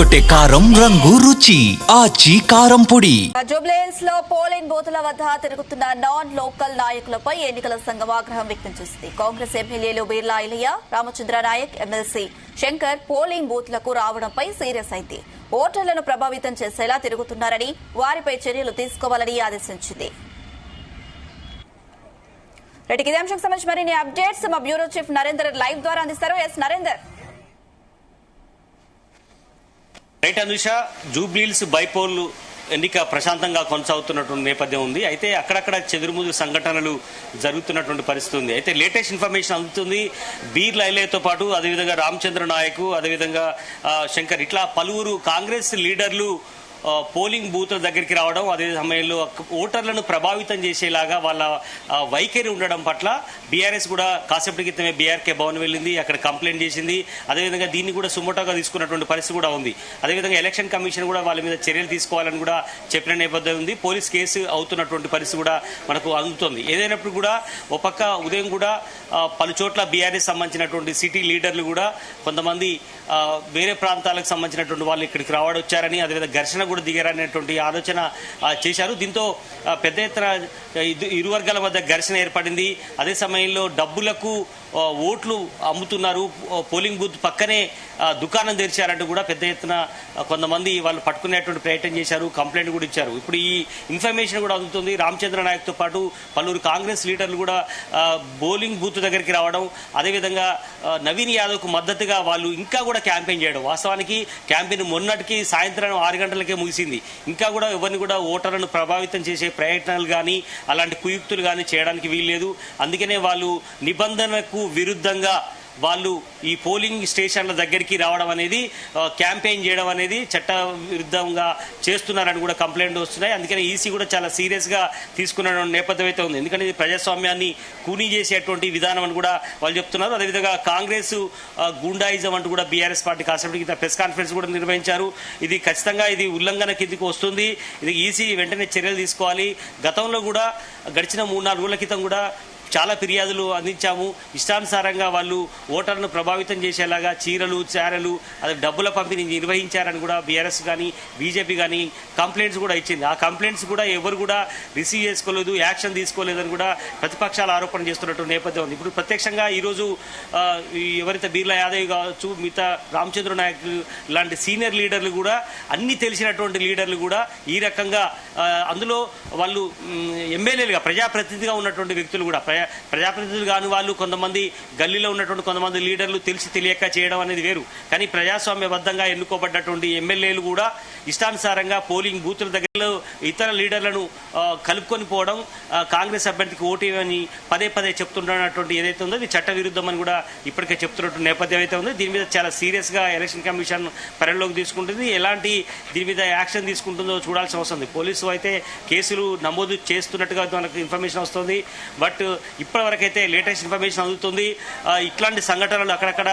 అదరగొట్టే కారం రంగు రుచి ఆచి కారం పొడి. జూబ్లీహిల్స్ లో పోలింగ్ బూతుల వద్ద తిరుగుతున్న నాన్ లోకల్ నాయకులపై ఎన్నికల సంఘం ఆగ్రహం వ్యక్తం చేసింది. కాంగ్రెస్ ఎమ్మెల్యేలు బీర్లా ఐలయ్య, రామచంద్ర నాయక్, ఎమ్మెల్సీ శంకర్ పోలింగ్ బూత్లకు రావడంపై సీరియస్ అయింది. ఓటర్లను ప్రభావితం చేసేలా తిరుగుతున్నారని, వారిపై చర్యలు తీసుకోవాలని ఆదేశించింది. ఇదే అంశంకి సంబంధించి మరిన్ని అప్డేట్స్ మా బ్యూరో చీఫ్ నరేందర్ లైవ్ ద్వారా అందిస్తారు. S Narender. Right Anusha, Jubilee Hills bypoll ఎన్నిక ప్రశాంతంగా కొనసాగుతున్నటువంటి నేపథ్యం ఉంది. అయితే అక్కడక్కడ చెదురుముదురు సంఘటనలు జరుగుతున్నటువంటి పరిస్థితి ఉంది. అయితే లేటెస్ట్ ఇన్ఫర్మేషన్ అందుతుంది. బీర్లా ఐలయ్యతో పాటు అదేవిధంగా రామచంద్ర నాయక్, అదేవిధంగా శంకర్, ఇట్లా పలువురు కాంగ్రెస్ లీడర్లు పోలింగ్ బూత్ల దగ్గరికి రావడం, అదే సమయంలో ఓటర్లను ప్రభావితం చేసేలాగా వాళ్ళ వైఖరి ఉండడం పట్ల బీఆర్ఎస్ కూడా కాసేపటి క్రితమే బీఆర్కే భవన్ వెళ్ళింది, అక్కడ కంప్లైంట్ చేసింది. అదేవిధంగా దీన్ని కూడా సుమోటోగా తీసుకున్నటువంటి పరిస్థితి కూడా ఉంది. అదేవిధంగా ఎలక్షన్ కమిషన్ కూడా వాళ్ళ మీద చర్యలు తీసుకోవాలని కూడా చెప్పిన నేపథ్యం ఉంది. పోలీస్ కేసు అవుతున్నటువంటి పరిస్థితి కూడా మనకు అందుతుంది. ఏదైనప్పుడు కూడా ఒక పక్క ఉదయం కూడా పలు చోట్ల బీఆర్ఎస్ సంబంధించినటువంటి సిటీ లీడర్లు కూడా కొంతమంది వేరే ప్రాంతాలకు సంబంధించినటువంటి వాళ్ళు ఇక్కడికి వచ్చారని, అదేవిధంగా ఘర్షణ కూడా దిగారనేటువంటి ఆలోచన చేశారు. దీంతో పెద్ద ఎత్తున ఇరు వర్గాల మధ్య ఘర్షణ ఏర్పడింది. అదే సమయంలో డబ్బులకు ఓట్లు అమ్ముతున్నారు, పోలింగ్ బూత్ పక్కనే దుకాణం తెరిచారంటూ కూడా పెద్ద ఎత్తున కొంతమంది వాళ్ళు పట్టుకునేటువంటి ప్రయత్నం చేశారు, కంప్లైంట్ కూడా ఇచ్చారు. ఇప్పుడు ఈ ఇన్ఫర్మేషన్ కూడా అందుతుంది. రామచంద్ర నాయక్తో పాటు పలువురు కాంగ్రెస్ లీడర్లు కూడా పోలింగ్ బూత్ దగ్గరికి రావడం, అదేవిధంగా నవీన్ యాదవ్కు మద్దతుగా వాళ్ళు ఇంకా కూడా క్యాంపెయిన్ చేయడం. వాస్తవానికి క్యాంపెయిన్ మొన్నటికి సాయంత్రం 6 గంటలకే ముగిసింది. ఇంకా కూడా ఎవరిని కూడా ఓటర్లను ప్రభావితం చేసే ప్రయత్నాలు కానీ అలాంటి కుయుక్తులు కానీ చేయడానికి వీల్లేదు. అందుకనే వాళ్ళు నిబంధనలకు విరుద్ధంగా వాళ్ళు ఈ పోలింగ్ స్టేషన్ల దగ్గరికి రావడం అనేది, క్యాంపెయిన్ చేయడం అనేది చట్ట విరుద్ధంగా చేస్తున్నారని కూడా కంప్లైంట్ వస్తున్నాయి. అందుకని ఈసీ కూడా చాలా సీరియస్గా తీసుకున్న నేపథ్యం అయితే ఉంది. ఎందుకంటే ఇది ప్రజాస్వామ్యాన్ని కూనీ చేసేటువంటి విధానం అని కూడా వాళ్ళు చెప్తున్నారు. అదేవిధంగా కాంగ్రెస్ గూండాయిజం అంటూ కూడా బీఆర్ఎస్ పార్టీ కాసేపటి కింద ప్రెస్ కాన్ఫరెన్స్ కూడా నిర్వహించారు. ఇది ఖచ్చితంగా ఇది ఉల్లంఘన కిందికి వస్తుంది. ఇది ఈసీ వెంటనే చర్యలు తీసుకోవాలి. గతంలో కూడా గడిచిన 3-4 రోజుల క్రితం కూడా చాలా ఫిర్యాదులు అందించాము. ఇష్టానుసారంగా వాళ్ళు ఓటర్లను ప్రభావితం చేసేలాగా చీరలు, చారలు, అది డబ్బుల పంపిణీ నిర్వహించారని కూడా బీఆర్ఎస్ కానీ బీజేపీ కానీ కంప్లైంట్స్ కూడా ఇచ్చింది. ఆ కంప్లైంట్స్ కూడా ఎవరు కూడా రిసీవ్ చేసుకోలేదు, యాక్షన్ తీసుకోలేదని కూడా ప్రతిపక్షాలు ఆరోపణ చేస్తున్నట్టు నేపథ్యం ఉంది. ఇప్పుడు ప్రత్యక్షంగా ఈరోజు ఎవరైతే బీర్లా యాదవ్ కావచ్చు, మిగతా రామచంద్ర నాయక్ లాంటి సీనియర్ లీడర్లు కూడా, అన్ని తెలిసినటువంటి లీడర్లు కూడా ఈ రకంగా అందులో వాళ్ళు ఎమ్మెల్యేలుగా ప్రజాప్రతినిధిగా ఉన్నటువంటి వ్యక్తులు కూడా, ప్రజాప్రతినిధులు కాని వాళ్ళు కొంతమంది గల్లీలో ఉన్నటువంటి కొంతమంది లీడర్లు తెలిసి తెలియక చేయడం అనేది వేరు. కానీ ప్రజాస్వామ్యబద్ధంగా ఎన్నుకోబడ్డటువంటి ఎమ్మెల్యేలు కూడా ఇష్టానుసారంగా పోలింగ్ బూతుల దగ్గరలో ఇతర లీడర్లను కలుపుకొని పోవడం, కాంగ్రెస్ అభ్యర్థికి ఓటేయని పదే పదే చెప్తున్నటువంటి ఏదైతే ఉందో ఇది చట్ట విరుద్ధం అని కూడా ఇప్పటికే చెప్తున్నటువంటి నేపథ్యం అయితే ఉంది. దీని మీద చాలా సీరియస్గా ఎలక్షన్ కమిషన్ పరిగణలోకి తీసుకుంటుంది. ఎలాంటి దీని మీద యాక్షన్ తీసుకుంటుందో చూడాల్సిన అవసరం ఉంది. పోలీసు అయితే కేసులు నమోదు చేస్తున్నట్టుగా మనకు ఇన్ఫర్మేషన్ వస్తుంది. బట్ ఇప్పటివరకైతే లేటెస్ట్ ఇన్ఫర్మేషన్ అందుతుంది. ఇట్లాంటి సంఘటనలు అక్కడక్కడ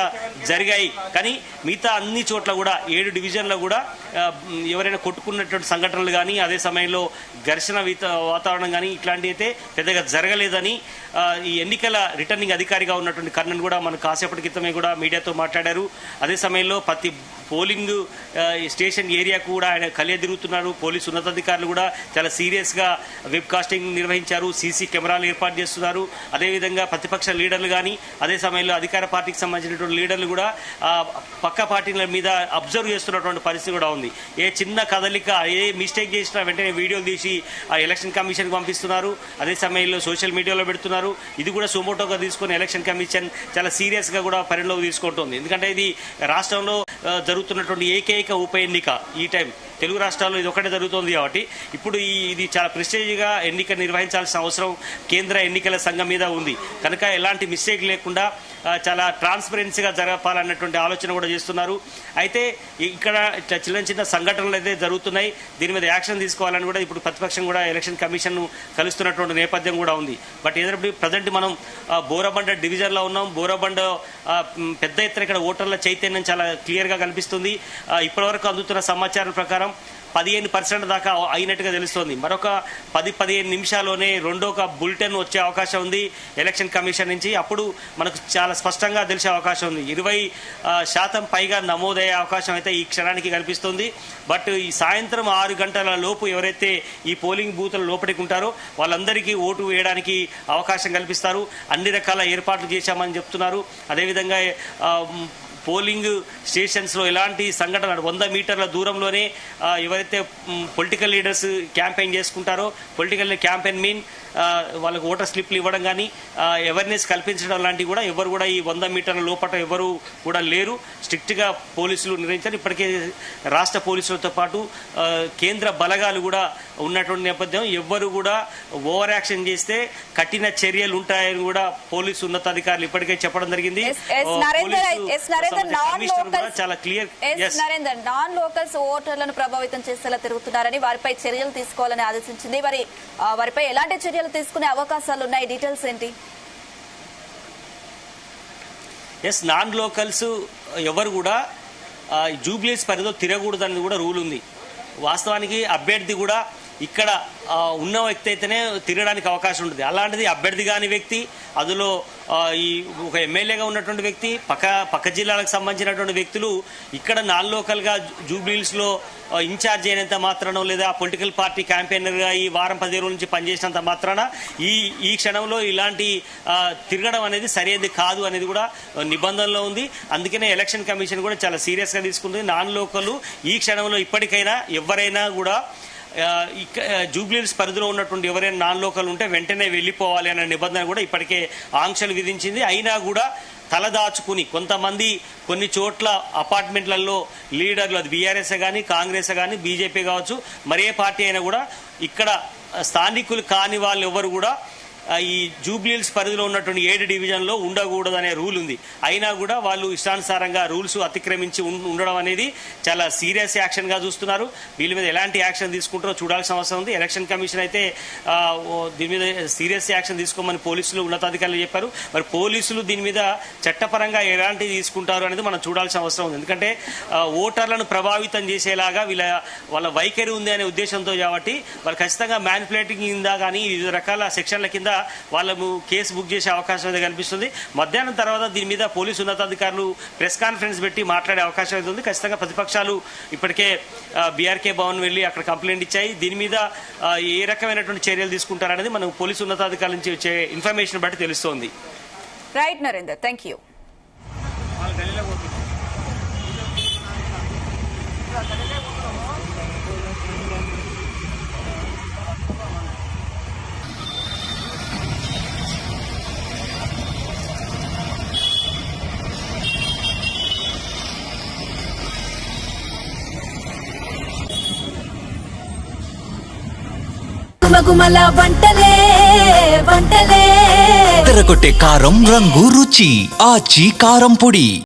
జరిగాయి. కానీ మిగతా అన్ని చోట్ల కూడా 7 డివిజన్లో కూడా ఎవరైనా కొట్టుకున్నటువంటి సంఘటనలు కానీ, అదే సమయంలో ఘర్షణ వాతావరణం కానీ ఇట్లాంటివి అయితే పెద్దగా జరగలేదని ఈ ఎన్నికల రిటర్నింగ్ అధికారిగా ఉన్నటువంటి కర్ణన్ కూడా మనకు కాసేపటి క్రితమే కూడా మీడియాతో మాట్లాడారు. అదే సమయంలో ప్రతి పోలింగ్ స్టేషన్ ఏరియాకు కూడా ఆయన కలియదిరుగుతున్నారు. పోలీసు ఉన్నతాధికారులు కూడా చాలా సీరియస్గా వెబ్ కాస్టింగ్ నిర్వహించారు, సీసీ కెమెరాలు ఏర్పాటు చేస్తున్నారు. అదేవిధంగా ప్రతిపక్ష లీడర్లు కానీ, అదే సమయంలో అధికార పార్టీకి సంబంధించినటువంటి లీడర్లు కూడా పక్క పార్టీల మీద అబ్జర్వ్ చేస్తున్నటువంటి పరిస్థితి కూడా ఉంది. ఏ చిన్న కదలిక, ఏ మిస్టేక్ చేసినా వెంటనే వీడియోలు తీసి ఆ ఎలక్షన్ కమిషన్కి పంపిస్తున్నారు. అదే సమయంలో సోషల్ మీడియాలో పెడుతున్నారు. ఇది కూడా సుమోటోగా తీసుకుని ఎలక్షన్ కమిషన్ చాలా సీరియస్గా కూడా పరిగణలోకి తీసుకుంటుంది. ఎందుకంటే ఇది రాష్ట్రంలో జరుగుతున్నటువంటి ఏకైక ఉప ఎన్నిక. ఈ టైం తెలుగు రాష్ట్రాల్లో ఇది ఒకటే జరుగుతుంది కాబట్టి ఇప్పుడు ఇది చాలా ప్రెస్టేజ్గా ఎన్నిక నిర్వహించాల్సిన అవసరం కేంద్ర ఎన్నికల సంఘం మీద ఉంది. కనుక ఎలాంటి మిస్టేక్ లేకుండా చాలా ట్రాన్స్పరెన్సీగా జరపాలన్నటువంటి ఆలోచన కూడా చేస్తున్నారు. అయితే ఇక్కడ చిన్న చిన్న సంఘటనలు అయితే జరుగుతున్నాయి. దీని మీద యాక్షన్ తీసుకోవాలని కూడా ఇప్పుడు ప్రతిపక్షం కూడా ఎలక్షన్ కమిషన్ను కలుస్తున్నటువంటి నేపథ్యం కూడా ఉంది. బట్ ఏదైనా ప్రజెంట్ మనం బోరబండ డివిజన్లో ఉన్నాం. బోరబండ పెద్ద ఎత్తున ఇక్కడ ఓటర్ల చైతన్యం చాలా క్లియర్గా కనిపిస్తుంది. ఇప్పటివరకు అందుతున్న సమాచారం ప్రకారం 15% దాకా అయినట్టుగా తెలుస్తోంది. మరొక 10-15 నిమిషాల్లోనే రెండొక బులెటిన్ వచ్చే అవకాశం ఉంది ఎలక్షన్ కమిషన్ నుంచి. అప్పుడు మనకు చాలా స్పష్టంగా తెలిసే అవకాశం ఉంది. 20% పైగా నమోదయ్యే అవకాశం అయితే ఈ క్షణానికి కనిపిస్తుంది. బట్ ఈ సాయంత్రం 6 గంటల లోపు ఎవరైతే ఈ పోలింగ్ బూత్ల లోపలికి ఉంటారో వాళ్ళందరికీ ఓటు వేయడానికి అవకాశం కల్పిస్తారు. అన్ని రకాల ఏర్పాట్లు చేశామని చెప్తున్నారు. అదేవిధంగా పోలింగ్ స్టేషన్స్లో ఎలాంటి సంఘటన 100 మీటర్ల దూరంలోనే ఎవరైతే పొలిటికల్ లీడర్స్ క్యాంపెయిన్ చేసుకుంటారో పొలిటికల్ క్యాంపెయిన్ మీన్ వాళ్ళకు ఓటర్ స్లిప్లు ఇవ్వడం కానీ అవేర్నెస్ కల్పించడం లాంటివి కూడా ఎవరు కూడా ఈ 100 మీటర్ల లోపల ఎవరు కూడా లేరు. స్ట్రిక్ట్గా పోలీసులు నిర్వహించారు. ఇప్పటికే రాష్ట్ర పోలీసులతో పాటు కేంద్ర బలగాలు కూడా ఉన్నటువంటి నేపథ్యం ఎవ్వరు కూడా ఓవర్ యాక్షన్ చేస్తే కఠిన చర్యలు ఉంటాయని కూడా పోలీసు ఉన్నతాధికారులు ఇప్పటికే చెప్పడం జరిగింది. చాలా క్లియర్. నాన్ లోకల్స్ ఓటర్లను ప్రభావితం చేసేలా తిరుగుతున్నారని వారిపై చర్యలు తీసుకోవాలని ఆదేశించింది. మరి వారిపై ఎలాంటి చర్యలు తీసుకునే అవకాశాలు ఉన్నాయి? డీటెయిల్స్ ఏంటి? నాన్ లోకల్స్ ఎవరు కూడా జూబ్లీస్ పరిధిలో తిరగకూడదని కూడా రూల్ ఉంది. వాస్తవానికి అభ్యర్థి కూడా ఇక్కడ ఉన్న వ్యక్తి అయితేనే తిరగడానికి అవకాశం ఉంటుంది. అలాంటిది అభ్యర్థి కాని వ్యక్తి, అందులో ఈ ఒక ఎమ్మెల్యేగా ఉన్నటువంటి వ్యక్తి, పక్క జిల్లాలకు సంబంధించినటువంటి వ్యక్తులు ఇక్కడ నాన్ లోకల్గా జూబ్లీహిల్స్లో ఇన్ఛార్జ్ అయినంత మాత్రాన లేదా పొలిటికల్ పార్టీ క్యాంపెయినర్గా ఈ వారం 10 రోజుల నుంచి పనిచేసినంత మాత్రాన ఈ క్షణంలో ఇలాంటి తిరగడం అనేది సరైనది కాదు అనేది కూడా నిబంధనలో ఉంది. అందుకనే ఎలక్షన్ కమిషన్ కూడా చాలా సీరియస్గా తీసుకుంటుంది. నాన్ లోకల్ ఈ క్షణంలో ఇప్పటికైనా ఎవరైనా కూడా జూబ్లీహిల్స్ పరిధిలో ఉన్నటువంటి ఎవరైనా నాన్ లోకల్ ఉంటే వెంటనే వెళ్ళిపోవాలి అనే నిబంధన కూడా ఇప్పటికే ఆంక్షలు విధించింది. అయినా కూడా తలదాచుకుని కొంతమంది కొన్ని చోట్ల అపార్ట్మెంట్లలో లీడర్లు, అది బీఆర్ఎస్ కానీ కాంగ్రెస్ కానీ బీజేపీ కావచ్చు మరే పార్టీ అయినా కూడా ఇక్కడ స్థానికులు కాని వాళ్ళు ఎవరు కూడా ఈ జూబ్లీహిల్స్ పరిధిలో ఉన్నటువంటి 7 డివిజన్లో ఉండకూడదనే రూల్ ఉంది. అయినా కూడా వాళ్ళు ఇష్టానుసారంగా రూల్స్ అతిక్రమించి ఉండడం అనేది చాలా సీరియస్ యాక్షన్గా చూస్తున్నారు. వీళ్ళ మీద ఎలాంటి యాక్షన్ తీసుకుంటారో చూడాల్సిన అవసరం ఉంది. ఎలక్షన్ కమిషన్ అయితే దీని మీద సీరియస్ యాక్షన్ తీసుకోమని పోలీసులు ఉన్నతాధికారులు చెప్పారు. మరి పోలీసులు దీని మీద చట్టపరంగా ఎలాంటి తీసుకుంటారు అనేది మనం చూడాల్సిన అవసరం ఉంది. ఎందుకంటే ఓటర్లను ప్రభావితం చేసేలాగా వాళ్ళ వైఖరి ఉంది అనే ఉద్దేశంతో కాబట్టి వాళ్ళు ఖచ్చితంగా మ్యానిపులేటింగ్ కింద కానీ వివిధ రకాల సెక్షన్ల కింద వాళ్ళకు కేసు బుక్ చేసే అవకాశం అయితే కనిపిస్తుంది. మధ్యాహ్నం తర్వాత దీని మీద పోలీసు ఉన్నతాధికారులు ప్రెస్ కాన్ఫరెన్స్ పెట్టి మాట్లాడే అవకాశం అయితే ఉంది. ఖచ్చితంగా ప్రతిపక్షాలు ఇప్పటికే బీఆర్కే భవన్ వెళ్ళి అక్కడ కంప్లైంట్ ఇచ్చాయి. దీని మీద ఏ రకమైనటువంటి చర్యలు తీసుకుంటారనేది మనం పోలీసు ఉన్నతాధికారుల నుంచి వచ్చే ఇన్ఫర్మేషన్ బట్టి తెలుస్తోంది. Right Narender, thank you. గుమగుమల వంటలే వంటలే తెరకొట్టే కారం రంగు రుచి ఆచి కారం పొడి.